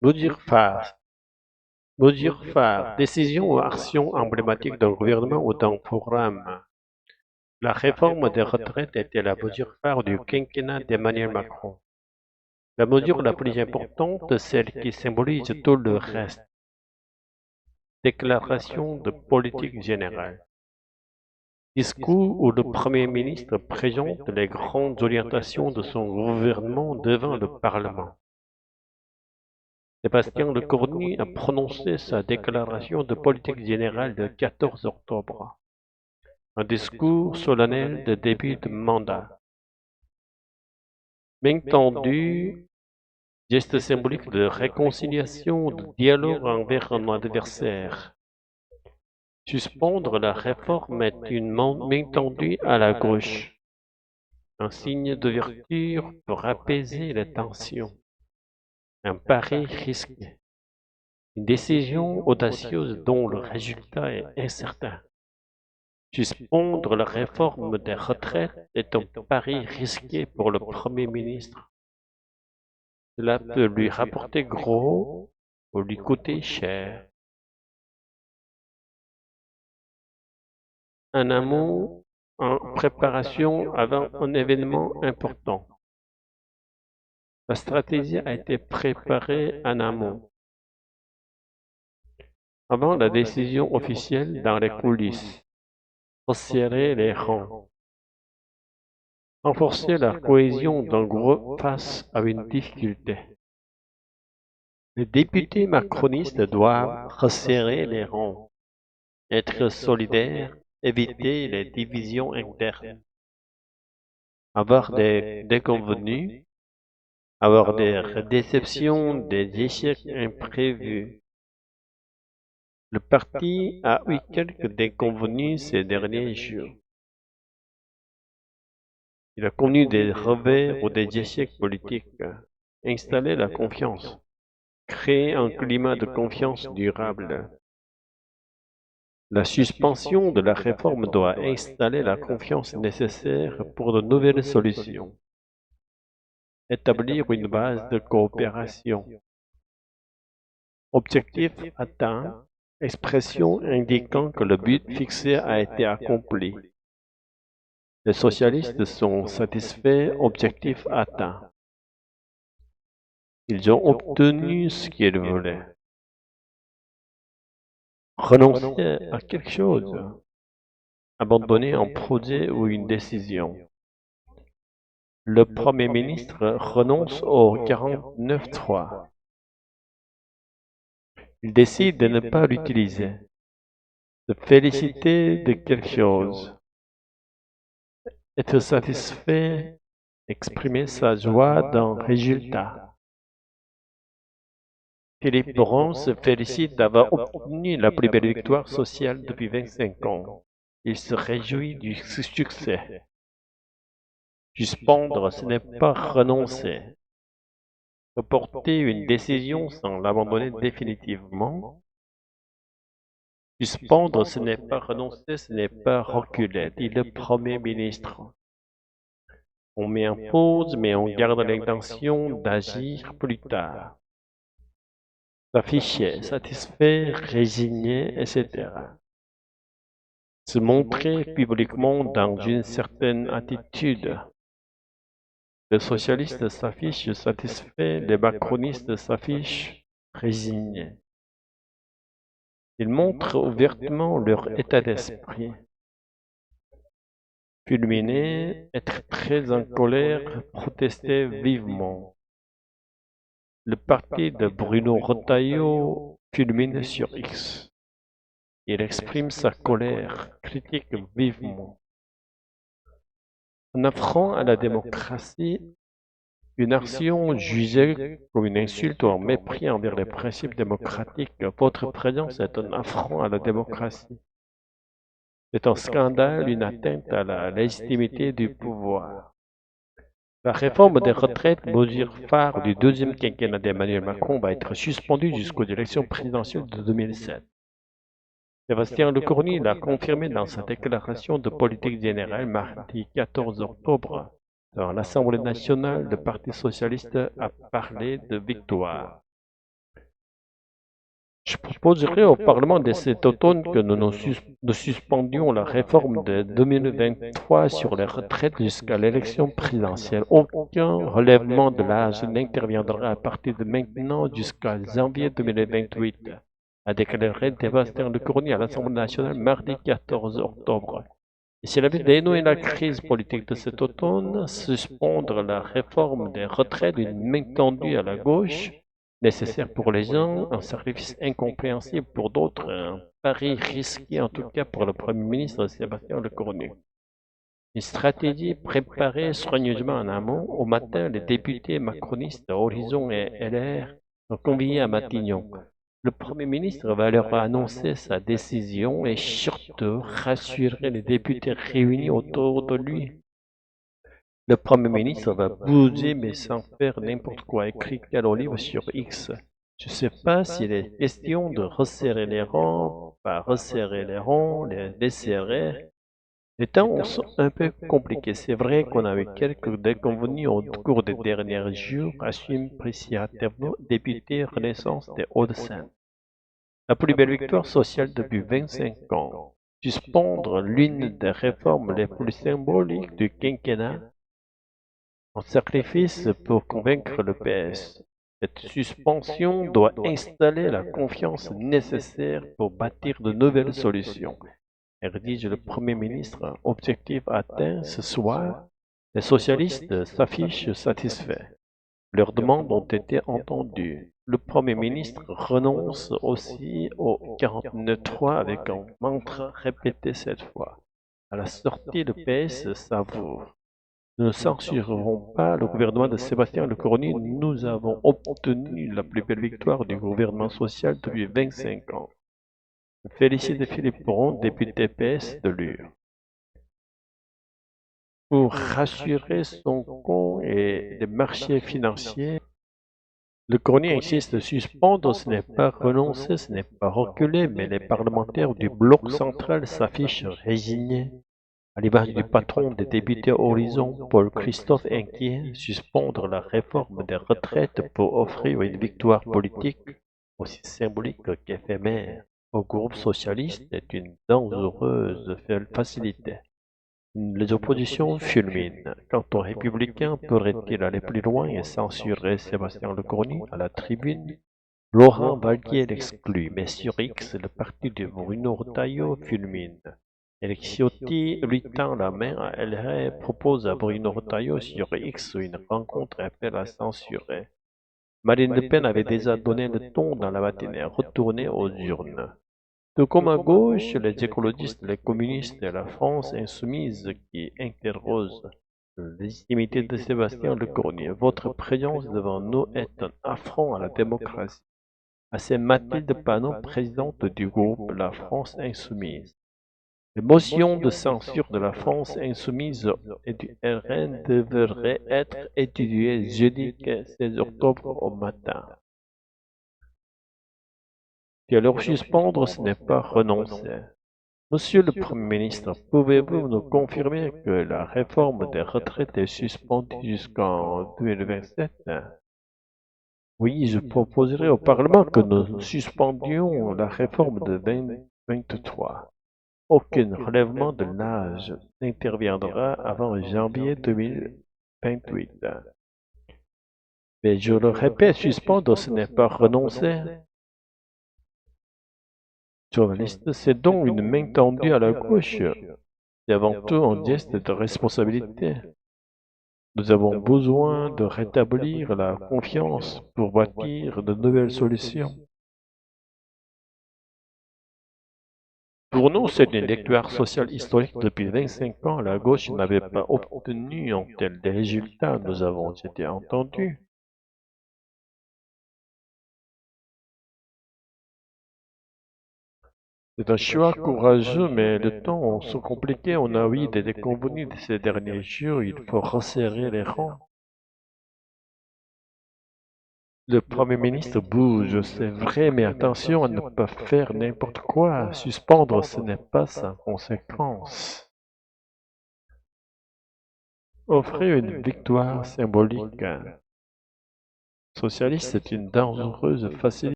Mesures phares. Mesures phares. Décisions ou actions emblématiques d'un gouvernement ou d'un programme. La réforme des retraites était la mesure phare du quinquennat d'Emmanuel Macron. La mesure la plus importante, celle qui symbolise tout le reste. Déclaration de politique générale. Discours où le Premier ministre présente les grandes orientations de son gouvernement devant le Parlement. Sébastien Lecornu a prononcé sa déclaration de politique générale le 14 octobre, un discours solennel de début de mandat. Main tendue, geste symbolique de réconciliation, de dialogue envers un adversaire. Suspendre la réforme est une main tendue à la gauche, un signe d'ouverture pour apaiser les tensions, un pari risqué, une décision audacieuse dont le résultat est incertain. Suspendre la réforme des retraites est un pari risqué pour le Premier ministre. Cela peut lui rapporter gros ou lui coûter cher. En amont, en préparation avant un événement important. La stratégie a été préparée en amont, avant la décision officielle dans les coulisses. Resserrer les rangs. Renforcer la cohésion d'un groupe face à une difficulté. Les députés macronistes doivent resserrer les rangs, être solidaires, éviter les divisions internes, avoir des déconvenus, avoir des déceptions, des échecs imprévus. Le parti a eu quelques déconvenus ces derniers jours. Il a connu des revers ou des échecs politiques. Installer la confiance. Créer un climat de confiance durable. La suspension de la réforme doit installer la confiance nécessaire pour de nouvelles solutions. Établir une base de coopération. Objectif atteint. Expression indiquant que le but fixé a été accompli. Les socialistes sont satisfaits, objectif atteint. Ils ont obtenu ce qu'ils voulaient. Renoncer à quelque chose. Abandonner un projet ou une décision. Le Premier ministre renonce au 49.3. Il décide de ne pas l'utiliser. Se féliciter de quelque chose. Être satisfait, exprimer sa joie d'un résultat. Philippe Brown se félicite d'avoir obtenu la plus belle victoire sociale depuis 25 ans. Il se réjouit du succès. Suspendre, ce n'est pas renoncer. Reporter une décision sans l'abandonner définitivement. Suspendre, ce n'est pas renoncer, ce n'est pas reculer, dit le Premier ministre. On met en pause, mais on garde l'intention d'agir plus tard. S'afficher, satisfait, résigné, etc. Se montrer publiquement dans une certaine attitude. Les socialistes s'affichent satisfaits, les macronistes s'affichent résignés. Ils montrent ouvertement leur état d'esprit. Fulminer, être très en colère, protester vivement. Le parti de Bruno Retailleau fulmine sur X. Il exprime sa colère, critique vivement. Un affront à la démocratie, une action jugée comme une insulte ou un mépris envers les principes démocratiques. Votre présence est un affront à la démocratie. C'est un scandale, une atteinte à la légitimité du pouvoir. La réforme des retraites, mesure phare du deuxième quinquennat d'Emmanuel Macron, va être suspendue jusqu'aux élections présidentielles de 2007. Sébastien Lecornu l'a confirmé dans sa déclaration de politique générale mardi 14 octobre. Dans l'Assemblée nationale, le Parti socialiste a parlé de victoire. Je proposerai au Parlement de cet automne que nous suspendions la réforme de 2023 sur les retraites jusqu'à l'élection présidentielle. Aucun relèvement de l'âge n'interviendra à partir de maintenant jusqu'à janvier 2028, a déclaré Sébastien Lecornu à l'Assemblée nationale mardi 14 octobre. Et s'il avait dénoué la crise politique de cet automne, suspendre la réforme des retraites d'une main tendue à la gauche, nécessaire pour les uns, un sacrifice incompréhensible pour d'autres, un pari risqué en tout cas pour le Premier ministre Sébastien Lecornu. Une stratégie préparée soigneusement en amont. Au matin, les députés macronistes Horizon et LR sont conviés à Matignon. Le Premier ministre va leur annoncer sa décision et surtout rassurer les députés réunis autour de lui. Le Premier ministre va bouger mais sans faire n'importe quoi, écrit Calolive sur X. Je ne sais pas s'il est question de resserrer les rangs, pas resserrer les rangs, les desserrer. Les temps sont un peu compliqués. C'est vrai qu'on a eu quelques déconvenus au cours des derniers jours, assume Priscilla Thévenot, députée Renaissance des Hauts-de-Seine. La plus belle victoire sociale depuis 25 ans. Suspendre l'une des réformes les plus symboliques du quinquennat. Un sacrifice pour convaincre le PS. Cette suspension doit installer la confiance nécessaire pour bâtir de nouvelles solutions. Rédige le Premier ministre. Objectif atteint ce soir. Les socialistes s'affichent satisfaits. Leurs demandes ont été entendues. Le Premier ministre renonce aussi au 49.3 avec un mantra répété cette fois. À la sortie, le PS savoure. Nous ne censurerons pas le gouvernement de Sébastien Lecornu. Nous avons obtenu la plus belle victoire du gouvernement social depuis 25 ans. Je félicite Philippe Poron, député PS de Lure. Pour rassurer son compte et les marchés financiers, Lecornu insiste, suspendre, ce n'est pas renoncer, ce n'est pas reculer, mais les parlementaires du bloc central s'affichent résignés. À l'image du patron des députés Horizon, Paul Christophe inquiet, suspendre la réforme des retraites pour offrir une victoire politique aussi symbolique qu'éphémère au groupe socialiste est une dangereuse facilité. Les oppositions fulminent. Quant aux républicains, pourraient-ils aller plus loin et censurer Sébastien Lecornu à la tribune? Laurent Vallier l'exclut, mais sur X, le parti de Bruno Retailleau fulmine. Éric Ciotti lui tend la main à LR, propose à Bruno Retailleau sur X une rencontre et appelle à censurer. Marine Le Pen avait déjà donné le ton dans la matinée, retournée aux urnes. Tout comme à gauche, les écologistes, les communistes et la France insoumise qui interrogent la légitimité de Sébastien Lecornu. Votre présence devant nous est un affront à la démocratie. C'est Mathilde Panot, présidente du groupe La France Insoumise. Les motions de censure de la France Insoumise et du RN devraient être étudiées jeudi 16 octobre au matin. Et alors suspendre, ce n'est pas renoncer. Monsieur le Premier ministre, pouvez-vous nous confirmer que la réforme des retraites est suspendue jusqu'en 2027? Oui, je proposerai au Parlement que nous suspendions la réforme de 2023. Aucun relèvement de l'âge n'interviendra avant janvier 2028. Mais je le répète, suspendre, ce n'est pas renoncer. Journaliste, c'est donc une main tendue à la gauche. C'est avant tout un geste de responsabilité. Nous avons besoin de rétablir la confiance pour bâtir de nouvelles solutions. Pour nous, c'est une victoire sociale historique. Depuis 25 ans, la gauche n'avait pas obtenu un tel résultat. Nous avons été entendus. C'est un choix courageux, mais le temps sont compliqués. On a eu des déconvenus de ces derniers jours. Il faut resserrer les rangs. Le Premier ministre bouge, c'est vrai, mais attention à ne pas faire n'importe quoi. Suspendre, ce n'est pas sans conséquence. Offrir une victoire symbolique socialiste est une dangereuse facilité.